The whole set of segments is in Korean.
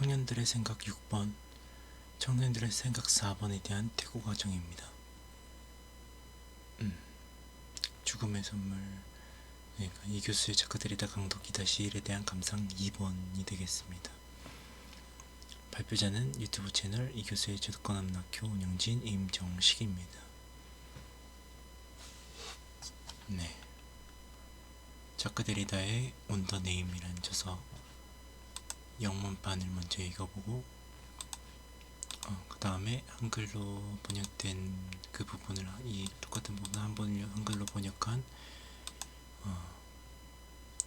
청년들의 생각 6번, 청년들의 생각 4번에 대한 퇴고 과정입니다. 죽음의 선물, 그러니까 이 교수의 작가들이다 강독 2-1에 대한 감상 2번이 되겠습니다. 발표자는 유튜브 채널 이 교수의 저작권암락교 운영진 임정식입니다. 네, 작가들이다의 On the Name이라는 저서 영문판을 먼저 읽어보고 그 다음에 한글로 번역된 그 부분을 이 똑같은 부분을 한글로 번역한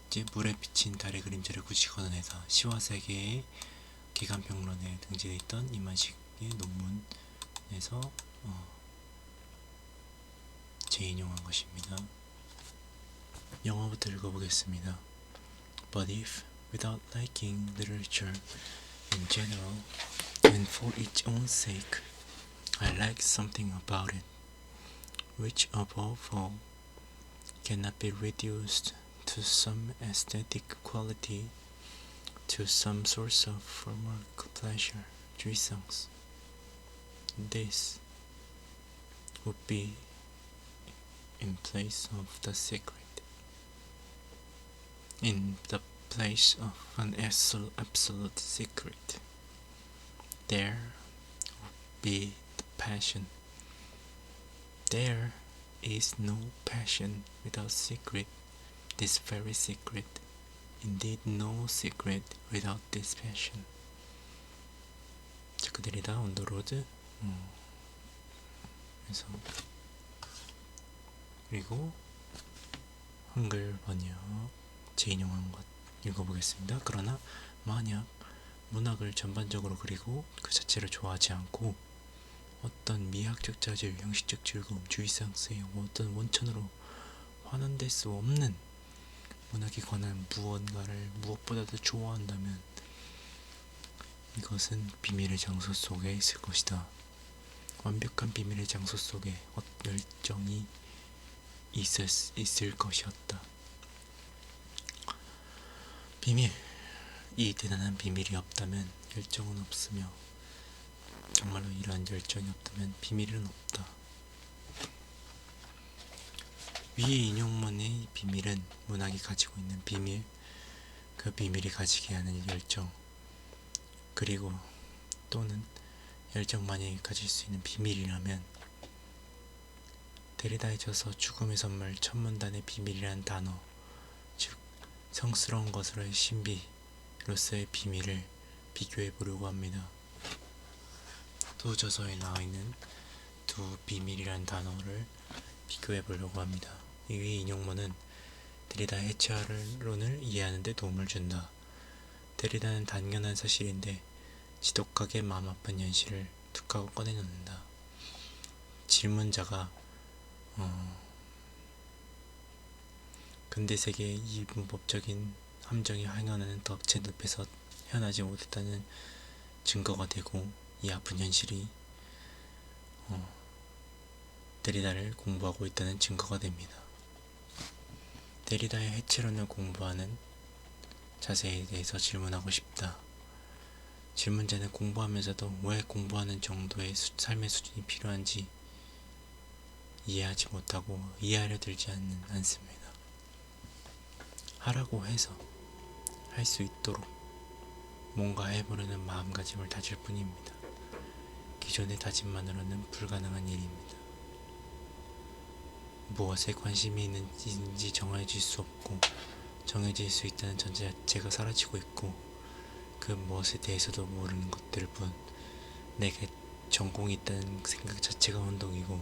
이제 물에 비친 달의 그림자를 굳이 걷어내서 시와 세계의 기간평론에 등재되어 있던 이만식의 논문에서 재인용한 것입니다. 영어부터 읽어보겠습니다. But if, without liking literature in general, and for its own sake, I like something about it, which above all cannot be reduced to some aesthetic quality, to some source of formal pleasure, jouissance. This would be in place of the secret, in the place of an absolute secret. There would be the passion. There is no passion without secret, this very secret. Indeed, no secret without this passion. 작가들이다 on the road. 그래서 그리고 한글 번역 재인용한 것 읽어보겠습니다. 그러나 만약 문학을 전반적으로 그리고 그 자체를 좋아하지 않고 어떤 미학적 자질, 형식적 즐거움, 주의상스의 어떤 원천으로 환원될 수 없는 문학에 관한 무언가를 무엇보다도 좋아한다면 이것은 비밀의 장소 속에 있을 것이다. 완벽한 비밀의 장소 속에 열정이 있을 것이었다. 비밀, 이 대단한 비밀이 없다면 열정은 없으며 정말로 이러한 열정이 없다면 비밀은 없다. 위의 인용문의 비밀은 문학이 가지고 있는 비밀, 그 비밀이 가지게 하는 열정, 그리고 또는 열정만이 가질 수 있는 비밀이라면 데리다에 져서 죽음의 선물 천문단의 비밀이란 단어, 즉 성스러운 것으로의 신비로서의 비밀을 비교해 보려고 합니다. 두 저서에 나와 있는 두 비밀이란 단어를 비교해 보려고 합니다. 이 위의 인용문은 데리다의 해체론을 이해하는 데 도움을 준다. 데리다는 당연한 사실인데 지독하게 마음 아픈 현실을 툭 하고 꺼내놓는다. 질문자가 근대 세계의 이 문법적인 함정이 행하는 덫의 늪에서 헤어나지 못했다는 증거가 되고 이 아픈 현실이 데리다를 공부하고 있다는 증거가 됩니다. 데리다의 해체론을 공부하는 자세에 대해서 질문하고 싶다. 질문자는 공부하면서도 왜 공부하는 정도의 삶의 수준이 필요한지 이해하지 못하고 이해하려 들지 않습니다. 하라고 해서 할 수 있도록 뭔가 해보려는 마음가짐을 다질 뿐입니다. 기존의 다짐만으로는 불가능한 일입니다. 무엇에 관심이 있는지 정해질 수 없고 정해질 수 있다는 전제 자체가 사라지고 있고 그 무엇에 대해서도 모르는 것들 뿐 내게 전공이 있다는 생각 자체가 혼동이고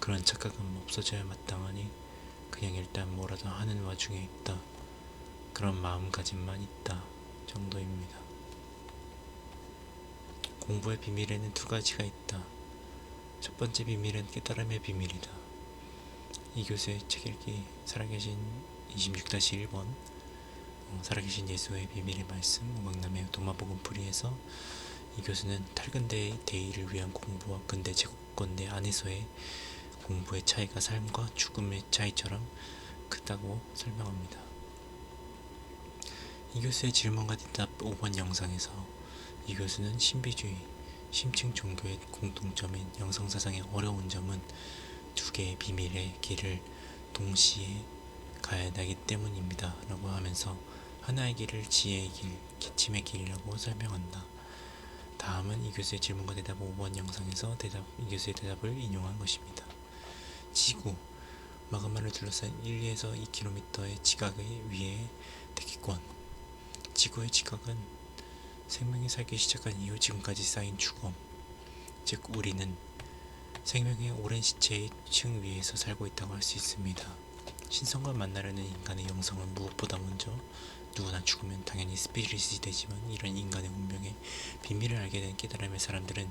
그런 착각은 없어져야 마땅하니 그냥 일단 뭐라도 하는 와중에 있다. 그런 마음가짐만 있다 정도입니다. 공부의 비밀에는 두 가지가 있다. 첫 번째 비밀은 깨달음의 비밀이다. 이 교수의 책 읽기 살아계신 26-1번 살아계신 예수의 비밀의 말씀 오강남의 도마복음풀이에서 이 교수는 탈근대의 대의를 위한 공부와 근대 제국권대 안에서의 공부의 차이가 삶과 죽음의 차이처럼 크다고 설명합니다. 이 교수의 질문과 대답 5번 영상에서 이 교수는 신비주의, 심층 종교의 공통점인 영성사상의 어려운 점은 두 개의 비밀의 길을 동시에 가야 하기 때문입니다. 라고 하면서 하나의 길을 지혜의 길, 기침의 길이라고 설명한다. 다음은 이 교수의 질문과 대답 5번 영상에서 이 교수의 대답을 인용한 것입니다. 지구, 마그마를 둘러싼 1에서 2km의 지각의 위에 대기권. 지구의 지각은 생명이 살기 시작한 이후 지금까지 쌓인 주검, 즉 우리는 생명의 오랜 시체의 층 위에서 살고 있다고 할 수 있습니다. 신성과 만나려는 인간의 영성은 무엇보다 먼저 누구나 죽으면 당연히 스피릿이 되지만 이런 인간의 운명의 비밀을 알게 된 깨달음의 사람들은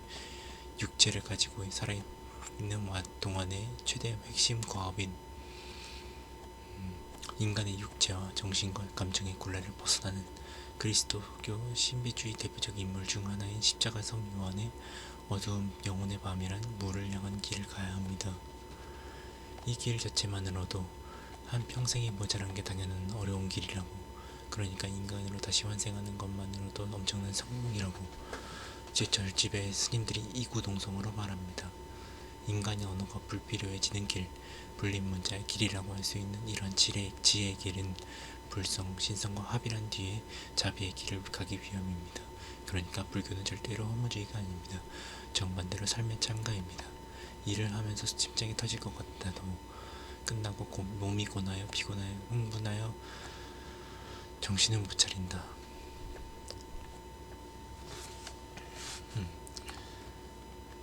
육체를 가지고 살아있는 동안의 최대 핵심 과업인 인간의 육체와 정신과 감정의 곤란을 벗어나는 그리스도교 신비주의 대표적 인물 중 하나인 십자가성 요한의 어두운 영혼의 밤이란 물을 향한 길을 가야 합니다. 이 길 자체만으로도 한 평생이 모자란 게 당연한 어려운 길이라고, 그러니까 인간으로 다시 환생하는 것만으로도 엄청난 성공이라고 제철집의 스님들이 이구동성으로 말합니다. 인간의 언어가 불필요해지는 길, 불린문자의 길이라고 할 수 있는 이런 지혜의 길은 불성, 신성과 합일한 뒤에 자비의 길을 가기 위함입니다. 그러니까 불교는 절대로 허무주의가 아닙니다. 정반대로 삶의 참가입니다. 일을 하면서 심장이 터질 것 같아도 끝나고 몸이 고나요, 피곤하여, 흥분하여 정신을 못 차린다.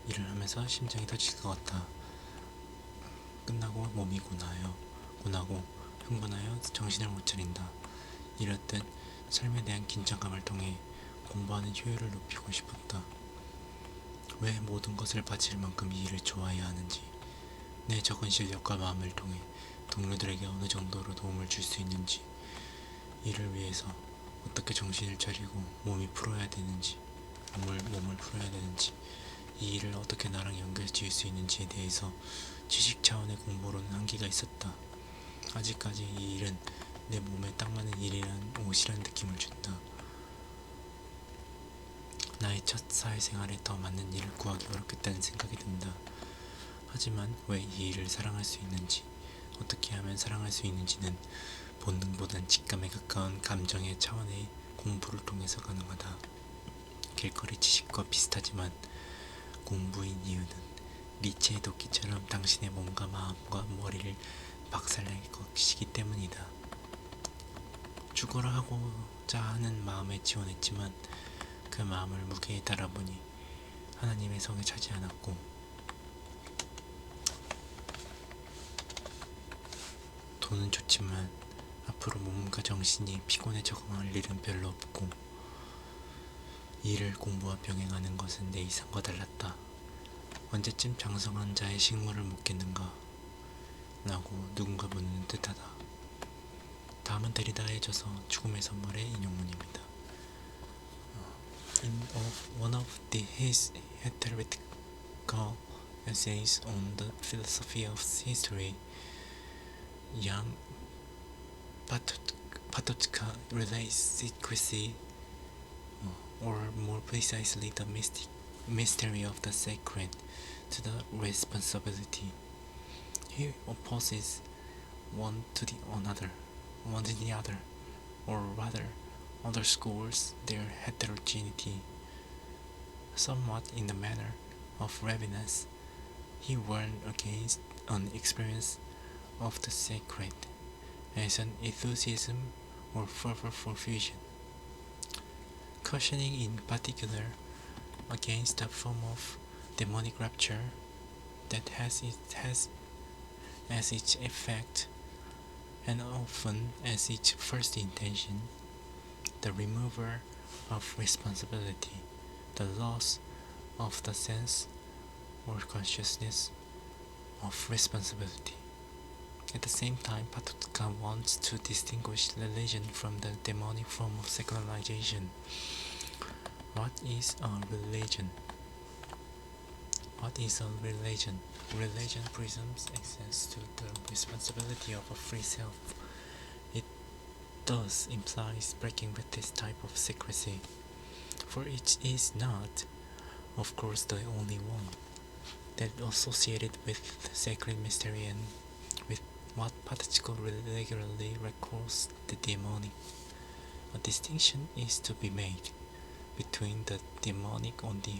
일을 하면서 심장이 터질 것 같아. 끝나고 몸이 고나고 흥분하여 정신을 못 차린다. 이렇듯 삶에 대한 긴장감을 통해 공부하는 효율을 높이고 싶었다. 왜 모든 것을 바칠 만큼 이 일을 좋아해야 하는지, 내 적은 실력과 마음을 통해 동료들에게 어느 정도로 도움을 줄 수 있는지, 이를 위해서 어떻게 정신을 차리고 몸을 풀어야 되는지, 이 일을 어떻게 나랑 연결 지을 수 있는지에 대해서 지식 차원의 공부로는 한계가 있었다. 아직까지 이 일은 내 몸에 딱 맞는 일이란 옷이란 느낌을 준다. 나의 첫 사회생활에 더 맞는 일을 구하기 어렵겠다는 생각이 든다. 하지만 왜 이 일을 사랑할 수 있는지, 어떻게 하면 사랑할 수 있는지는 본능보단 직감에 가까운 감정의 차원의 공부를 통해서 가능하다. 길거리 지식과 비슷하지만 공부인 이유는 니체의 도끼처럼 당신의 몸과 마음과 머리를 박살낼 것이기 때문이다. 죽어라 하고자 하는 마음에 지원했지만 그 마음을 무게에 달아보니 하나님의 성에 차지 않았고, 돈은 좋지만 앞으로 몸과 정신이 피곤에 적응할 일은 별로 없고, 일을 공부와 병행하는 것은 내 이상과 달랐다. 언제쯤 장성한 자의 식물을 먹겠는가? 라고 누군가 묻는 듯하다. 다음은 데리다에 져서 죽음의 선물의 인용문입니다. In one of his theoretical essays on the philosophy of history, Jan Patočka relates secrecy, or more precisely the mystery of the sacred, to the responsibility. He opposes one to the other, or rather underscores their heterogeneity. Somewhat in the manner of Ravenous, he warned against an experience of the sacred as an enthusiasm or fervor for fusion, cautioning in particular against a form of demonic rapture that has as its effect, and often as its first intention, the removal of responsibility, the loss of the sense or consciousness of responsibility. At the same time, Patočka wants to distinguish religion from the demonic form of secularization. What is a religion? Religion presumes access to the responsibility of a free self. It thus implies breaking with this type of secrecy. for it is not, of course, the only one that associated with the sacred mystery and with what Patachico regularly recalls the demonic. A distinction is to be made between the demonic on the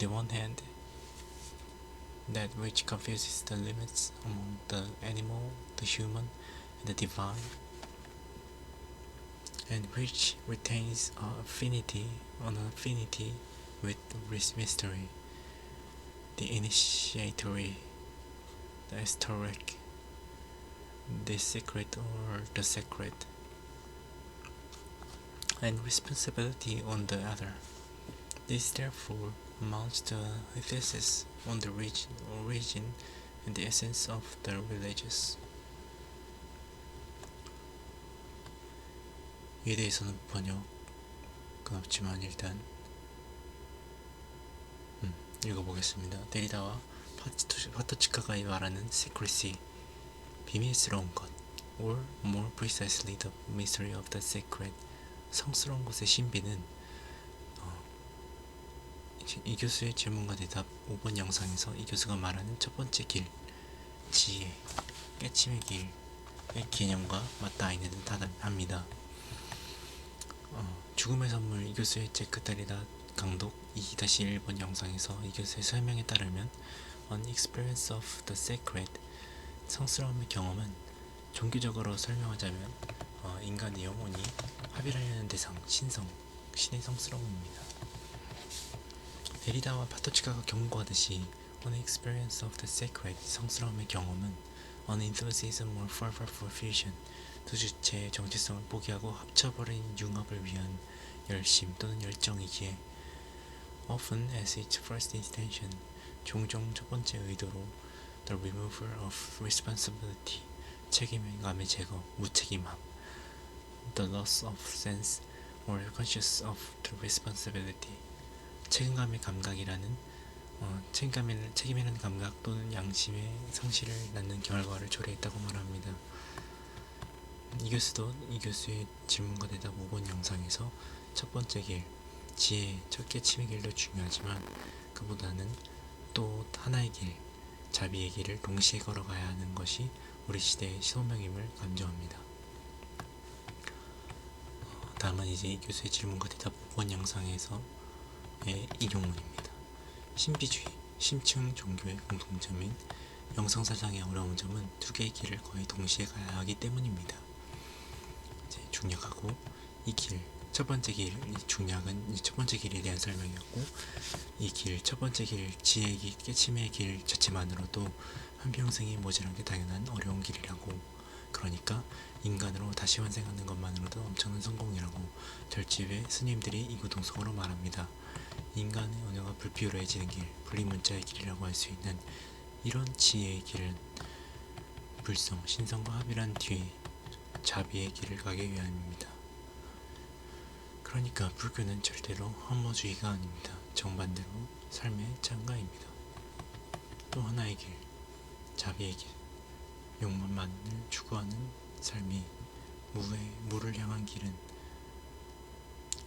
one hand, that which confuses the limits among the animal, the human, and the divine, and which retains an affinity with this mystery, the initiatory, the esoteric, the secret or the sacred, and responsibility on the other. This therefore amounts to a thesis on the origin and the essence of the religious. 이에 대해서는 번역은 없지만 일단 읽어보겠습니다. 데리다와 파토치카가 말하는 secrecy, 비밀스러운 것, or more precisely the mystery of the sacred, 성스러운 것의 신비는 이 교수의 질문과 대답 5번 영상에서 이 교수가 말하는 첫 번째 길, 지혜, 깨침의 길의 개념과 맞닿아 있는 듯 합니다. 죽음의 선물 이 교수의 제크다리다 강독 2-1번 영상에서 이 교수의 설명에 따르면 An experience of the sacred, 성스러움의 경험은 종교적으로 설명하자면 인간의 영혼이 합일하려는 대상, 신의 성스러움입니다. 데리다와 파토치카가 경고하듯이 An experience of the sacred, 성스러움의 경험은 An enthusiasm or fervor for fusion, 두 주체의 정체성을 포기하고 합쳐버린 융합을 위한 열심 또는 열정이기에 often as its first intention, 종종 첫 번째 의도로 the removal of responsibility, 책임감의 제거, 무책임함, the loss of sense or conscious of the responsibility, 책임감의 감각이라는 책임이라는 감각 또는 양심의 상실을 낳는 결과를 초래했다고 말합니다. 이 교수도 이 교수의 질문과 대답 5번 영상에서 첫 번째 길, 지혜, 첫 깨침의 길도 중요하지만 그보다는 또 하나의 길, 자비의 길을 동시에 걸어가야 하는 것이 우리 시대의 소명임을 강조합니다. 다음은 이제 이 교수의 질문과 대답 5번 영상에서의 인용문입니다. 신비주의, 심층 종교의 공통점인 영성사상의 어려운 점은 두 개의 길을 거의 동시에 가야 하기 때문입니다. 중략하고 이 길, 첫 번째 길, 중략은 첫 번째 길에 대한 설명이었고 이 길, 첫 번째 길, 지혜의 길, 깨침의 길 자체만으로도 한평생이 모자란게 당연한 어려운 길이라고, 그러니까 인간으로 다시 환생하는 것만으로도 엄청난 성공이라고 절집의 스님들이 이구동성으로 말합니다. 인간의 언어가 불피요해지는 길, 분리문자의 길이라고 할 수 있는 이런 지혜의 길은 불성, 신성과 합일한 뒤에 자비의 길을 가기 위함입니다. 그러니까 불교는 절대로 험모주의가 아닙니다. 정반대로 삶의 창가입니다. 또 하나의 길, 자비의 길, 욕망만을 추구하는 삶이 무를 향한 길은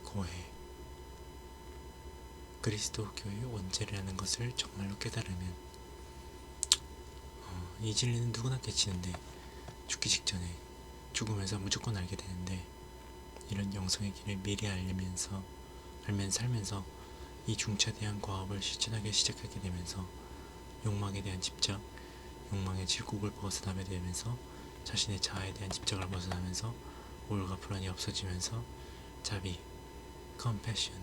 고해, 그리스도교의 원죄라는 것을 정말로 깨달으면 이 진리는 누구나 깨치는데 죽기 직전에 죽으면서 무조건 알게 되는데, 이런 영성의 길을 미리 살면서 이 중차대한 과업을 실천하기 시작하게 되면서 욕망에 대한 집착, 욕망의 질곡을 벗어나게 되면서 자신의 자아에 대한 집착을 벗어나면서 우울과 불안이 없어지면서 자비, compassion,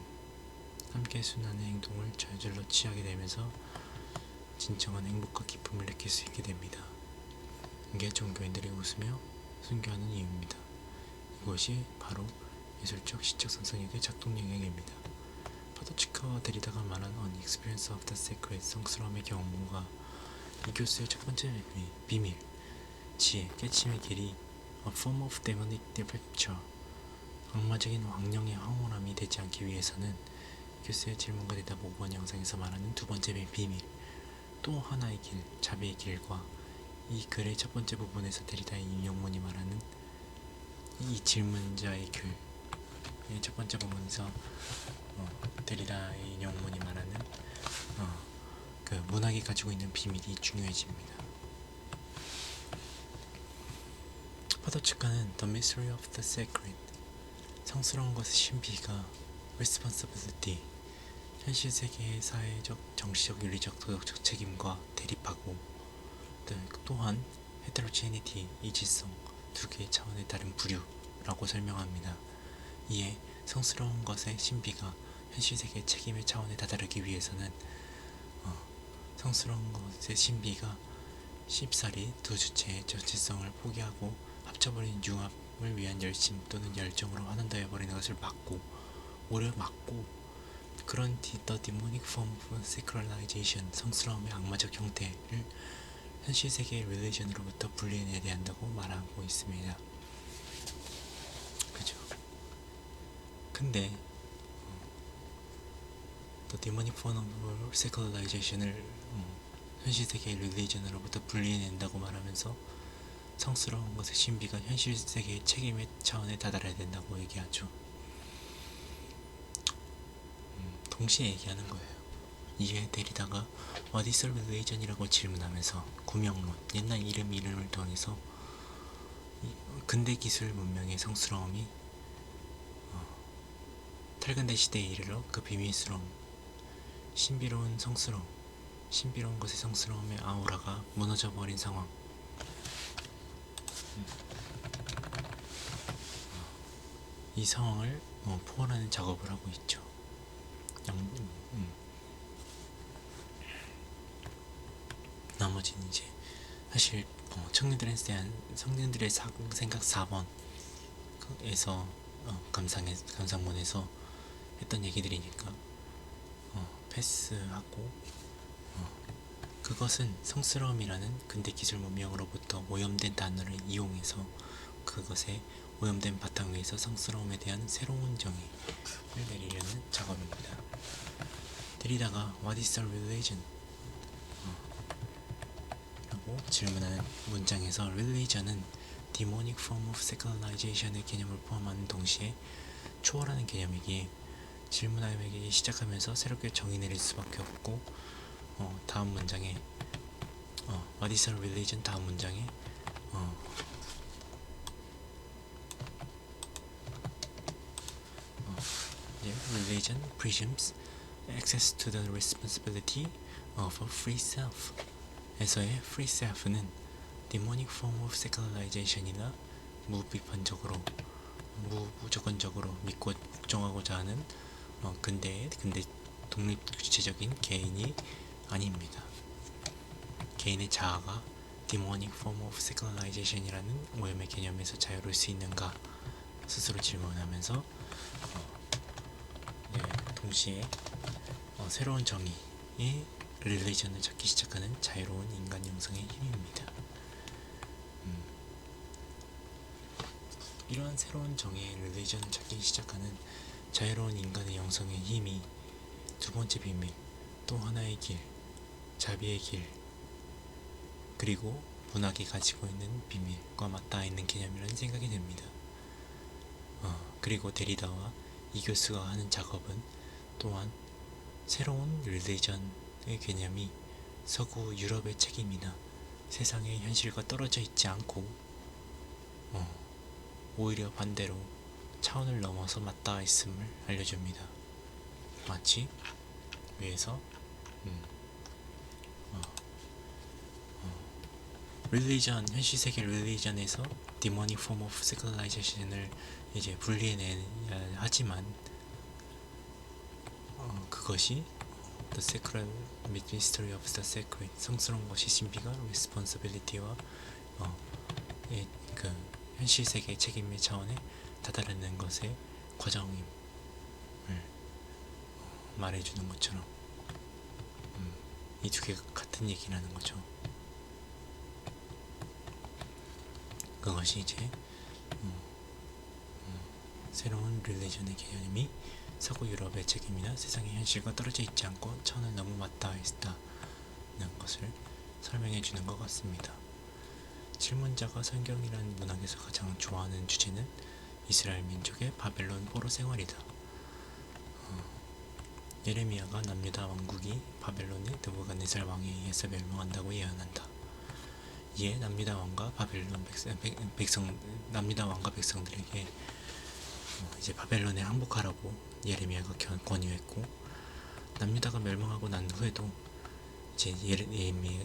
함께 순환의 행동을 저절로 취하게 되면서 진정한 행복과 기쁨을 느낄 수 있게 됩니다. 이게 종교인들이 웃으며 순교하는 이유입니다. 이것이 바로 예술적 시적 선성력의 작동 영역입니다. 파토치카와 데리다가 말한 On Experience of the Sacred, 성스러움의 경험과 이 교수의 첫 번째 비밀, 지혜, 깨침의 길이 A form of demonic departure, 악마적인 왕령의 황홀함이 되지 않기 위해서는 교수의 질문과 대답 5번 영상에서 말하는 두 번째 비밀, 또 하나의 길, 자비의 길과 이 글의 첫 번째 부분에서 데리다의 인용문이 말하는 이 질문자의 글의 첫 번째 부분에서 데리다의 인용문이 말하는 그 문학이 가지고 있는 비밀이 중요해집니다. 파도 측가는 The Mystery of the Sacred, 성스러운 것의 신비가 Responsibility, 현실 세계의 사회적, 정치적, 윤리적, 도덕적 책임과 대립하고 또한 Heterogeneity, 이질성, 두 개의 차원의 다른 부류라고 설명합니다. 이에 성스러운 것의 신비가 현실 세계의 책임의 차원에 다다르기 위해서는 성스러운 것의 신비가 쉽사리 두 주체의 정체성을 포기하고 합쳐버린 융합을 위한 열심 또는 열정으로 환원되어버리는 것을 오히려 막고 그런 The Demonic Form of Sacralization, 성스러움의 악마적 형태를 현실 세계의 릴리전으로부터 분리해내야 한다고 말하고 있습니다. 그죠? 근데 The Demonic Form of Sacralization을 현실 세계의 릴리전으로부터 분리해낸다고 말하면서 성스러운 것의 신비가 현실 세계의 책임의 차원에 다다라야 된다고 얘기하죠. 동시에 얘기하는 거예요. 이에 데리다가 What is a religion이라고 질문하면서 구명론, 옛날 이름을 통해서 근대 기술 문명의 성스러움이 탈근대 시대에 이르러 그 비밀스러움, 신비로운 성스러움, 신비로운 것의 성스러움의 아우라가 무너져버린 상황, 이 상황을 포괄하는 작업을 하고 있죠. 나머지는 이제 사실 청년들에 대한 청년들의 생각 4번에서 감상문에서 했던 얘기들이니까 패스하고 그것은 성스러움이라는 근대 기술 문명으로부터 오염된 단어를 이용해서 그것의 오염된 바탕 위에서 성스러움에 대한 새로운 정의를 내리려는 작업입니다. 데리다가 What is a religion? 라고 질문하는 문장에서 religion은 demonic form of secularization 개념을 포함하는 동시에 초월하는 개념이기에 질문하기 시작하면서 새롭게 정의 내릴 수밖에 없고 다음 문장에 What is a religion? 다음 문장에 religion presumes access to the responsibility of a free self. 에서의 free self는 demonic form of secularization 무조건적으로 믿고 복종하고자 하는 근대 독립주체적인 개인이 아닙니다. 개인의 자아가 demonic form of secularization이라는 오염의 개념에서 자유로울 수 있는가 스스로 질문하면서 동시에 새로운 정의의 릴리전을 찾기 시작하는 자유로운 인간 영성의 힘입니다. 이러한 새로운 정의의 릴리전을 찾기 시작하는 자유로운 인간의 영성의 힘이 두 번째 비밀, 또 하나의 길, 자비의 길, 그리고 문학이 가지고 있는 비밀과 맞닿아 있는 개념이라는 생각이 듭니다. 그리고 데리다와 이 교수가 하는 작업은 또한 새로운 릴리전의 개념이 서구 유럽의 책임이나 세상의 현실과 떨어져 있지 않고 오히려 반대로 차원을 넘어서 맞닿아 있음을 알려줍니다. 마치 위에서 릴리전, 현실 세계 릴리전에서 demonic form of secularization 이제 분리해내야 하지만 그것이 the sacred mystery of the sacred, 성스러운 것이 신비가 responsibility와 그 현실 세계의 책임의 차원에 다다르는 것의 과정임을 말해주는 것처럼 이 두 개가 같은 얘기라는 거죠. 그것이 이제 새로운 릴리전의 개념이 서구 유럽의 책임이나 세상의 현실과 떨어져 있지 않고 천을 너무 맞닿아 있다는 것을 설명해 주는 것 같습니다. 질문자가 성경이라는 문학에서 가장 좋아하는 주제는 이스라엘 민족의 바벨론 포로 생활이다. 예레미야가 남유다 왕국이 바벨론의 느부갓네살 왕에 의해서 멸망한다고 예언한다. 이에 남유다 왕과 백성들에게 이제 바벨론에 항복하라고 예레미야가 권유했고, 남유다가 멸망하고 난 후에도 이제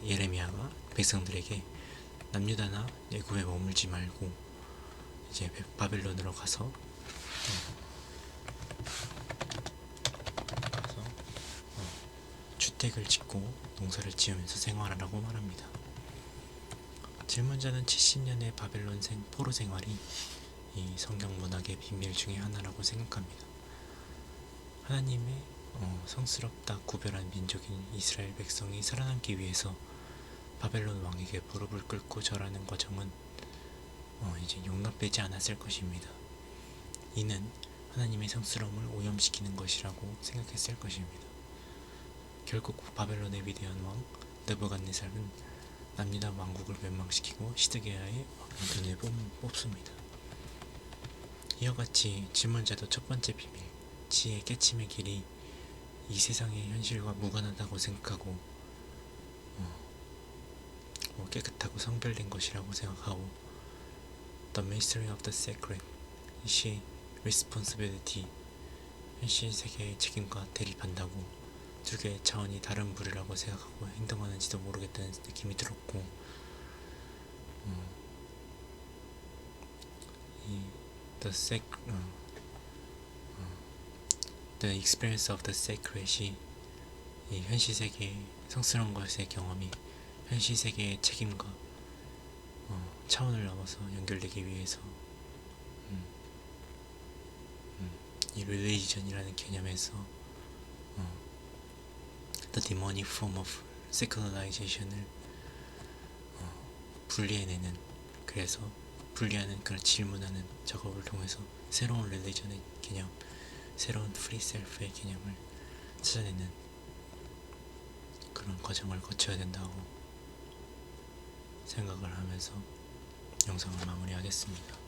예레미야가 백성들에게 남유다나 애굽에 머물지 말고 이제 바벨론으로 가서 주택을 짓고 농사를 지으면서 생활하라고 말합니다. 질문자는 70년의 바벨론 포로 생활이 이 성경 문학의 비밀 중에 하나라고 생각합니다. 하나님의 성스럽다 구별한 민족인 이스라엘 백성이 살아남기 위해서 바벨론 왕에게 무릎을 꿇고 절하는 과정은 이제 용납되지 않았을 것입니다. 이는 하나님의 성스러움을 오염시키는 것이라고 생각했을 것입니다. 결국 바벨론의 위대한 왕 느부갓네살은 남유다 왕국을 멸망시키고 시드기야의 왕편을 뽑습니다. 이와 같이 질문자도 첫 번째 비밀, 지혜 깨침의 길이 이 세상의 현실과 무관하다고 생각하고 깨끗하고 성별된 것이라고 생각하고, The mystery of the sacred, 이시 responsibility, 현실 세계의 책임과 대립한다고 두 개의 차원이 다른 부류라고 생각하고 행동하는지도 모르겠다는 느낌이 들었고, The experience of the sacred이 이 현실 세계의 성스러운 것의 경험이 현실 세계의 책임과 차원을 넘어서 연결되기 위해서 이 religion이라는 개념에서 the demonic form of secularization 을 분리해내는, 그래서 분리하는 그런 질문하는 작업을 통해서 새로운 religion의 개념, 새로운 free self의 개념을 찾아내는 그런 과정을 거쳐야 된다고 생각을 하면서 영상을 마무리하겠습니다.